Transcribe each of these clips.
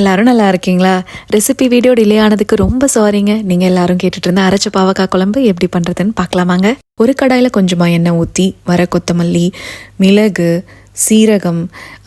எல்லாரும் நல்லா இருக்கீங்களா? ரெசிபி வீடியோ டிலே ஆனதுக்கு ரொம்ப சாரிங்க. நீங்கள் எல்லாரும் கேட்டுட்டு இருந்த அரைச்ச பாவக்காய் குழம்பு எப்படி பண்ணுறதுன்னு பார்க்கலாமாங்க. ஒரு கடாயில் கொஞ்சமாக எண்ணெய் ஊற்றி வர கொத்தமல்லி, மிளகு, சீரகம்,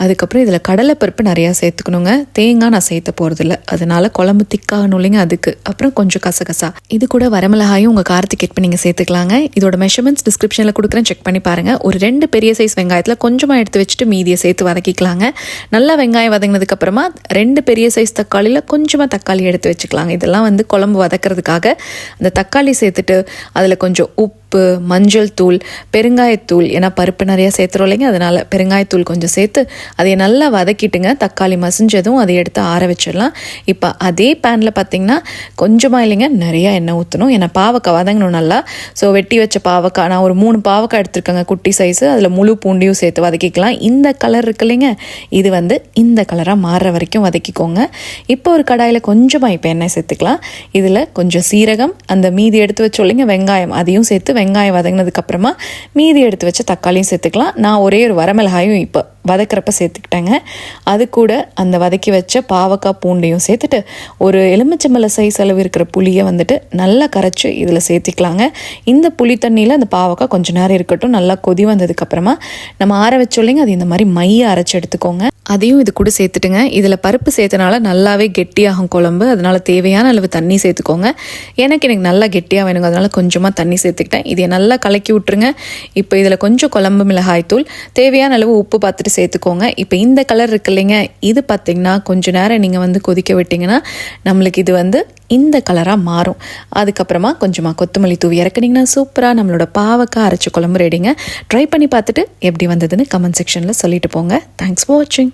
அதுக்கப்புறம் இதில் கடலைப்பருப்பு நிறையா சேர்த்துக்கணுங்க. தேங்காய் நான் சேர்த்த போகிறதில்ல, அதனால குழம்பு திக்காகணும் இல்லைங்க, அதுக்கு. அப்புறம் கொஞ்சம் கசகசா, இது கூட வரமிளகாயும் உங்கள் காரத்துக்கு ஏற்ப நீங்கள் சேர்த்துக்கலாங்க. இதோட மெஷர்மெண்ட்ஸ் டிஸ்கிரிப்ஷனில் கொடுக்குறேன், செக் பண்ணி பாருங்கள். ஒரு 2 பெரிய சைஸ் வெங்காயத்தில் கொஞ்சமாக எடுத்து வச்சுட்டு மீதியை சேர்த்து வதக்கிக்கலாங்க. நல்லா வெங்காயம் வதங்கினதுக்கப்புறமா 2 பெரிய சைஸ் தக்காளியில் கொஞ்சமாக தக்காளி எடுத்து வச்சுக்கலாங்க. இதெல்லாம் குழம்பு வதக்கிறதுக்காக. அந்த தக்காளி சேர்த்துட்டு அதில் கொஞ்சம் உப்பு, மஞ்சள் தூள், பெருங்காயத்தூள், ஏன்னா பருப்பு நிறையா சேர்த்துறோம் இல்லைங்க, அதனால் பெருங்காயத்தூள் கொஞ்சம் சேர்த்து அதை நல்லா வதக்கிட்டுங்க. தக்காளி மசிஞ்சதும் அதை எடுத்து ஆற வச்சிடலாம். இப்போ அதே பேனில் பார்த்திங்கன்னா கொஞ்சமாக இல்லைங்க, நிறையா எண்ணெய் ஊற்றணும். ஏன்னா பாவக்காய் வதங்கணும் நல்லா. ஸோ வெட்டி வச்ச பாவக்காய் நான் ஒரு 3 பாவக்காய் எடுத்துருக்கேங்க, குட்டி சைஸு. அதில் முழு பூண்டியும் சேர்த்து வதக்கிக்கலாம். இந்த கலர் இருக்கு இல்லைங்க, இது இந்த கலராக மாறுற வரைக்கும் வதக்கிக்கோங்க. இப்போ ஒரு கடாயில் கொஞ்சமாக இப்போ எண்ணெய் சேர்த்துக்கலாம். இதில் கொஞ்சம் சீரகம், அந்த மீதி எடுத்து வச்சோம் இல்லைங்க வெங்காயம், அதையும் சேர்த்து வெங்காயம் வதங்கினதுக்கப்புறமா மீதி எடுத்து வச்ச தக்காளியும் சேர்த்துக்கலாம். நான் ஒரே ஒரு வரமிளகாயும் இப்போ வதக்கிறப்ப சேர்த்துக்கிட்டேங்க. அது கூட அந்த வதக்கி வச்ச பாவக்காய் பூண்டையும் சேர்த்துட்டு ஒரு எலுமிச்சம்பழ சைஸ் அளவு இருக்கிற புளியை நல்லா கரைச்சி இதில் சேர்த்திக்கலாங்க. இந்த புளி தண்ணியில் அந்த பாவக்காய் கொஞ்சம் நேரம் இருக்கட்டும். நல்லா கொதி வந்ததுக்கப்புறமா நம்ம ஆற வச்சோல்லைங்க, அது இந்த மாதிரி மைய அரைச்சி எடுத்துக்கோங்க. அதையும் இது கூட சேர்த்துட்டுங்க. இதில் பருப்பு சேர்த்தனால நல்லாவே கெட்டியாகும் குழம்பு, அதனால் தேவையான அளவு தண்ணி சேர்த்துக்கோங்க. எனக்கு நல்லா கெட்டியாக வேணுங்க, அதனால் கொஞ்சமாக தண்ணி சேர்த்துக்கிட்டேன். இதை நல்லா கலக்கி விட்டுருங்க. இப்போ இதில் கொஞ்சம் குழம்பு மிளகாய் தூள், தேவையான அளவு உப்பு பார்த்துட்டு சேர்த்துக்கோங்க. இப்போ இந்த கலர் இருக்கு இல்லைங்க, இது பார்த்திங்கன்னா கொஞ்சம் நேரம் நீங்கள் கொதிக்க விட்டிங்கன்னா நம்மளுக்கு இது இந்த கலராக மாறும். அதுக்கப்புறமா கொஞ்சமாக கொத்தமல்லி தூவி இறக்குனீங்கன்னா சூப்பராக நம்மளோட பாவக்காய் அரைச்ச குழம்பு ரெடிங்க. ட்ரை பண்ணி பார்த்துட்டு எப்படி வந்ததுன்னு கமெண்ட் செக்ஷனில் சொல்லிட்டு போங்க. தேங்க்ஸ் ஃபார் வாட்சிங்.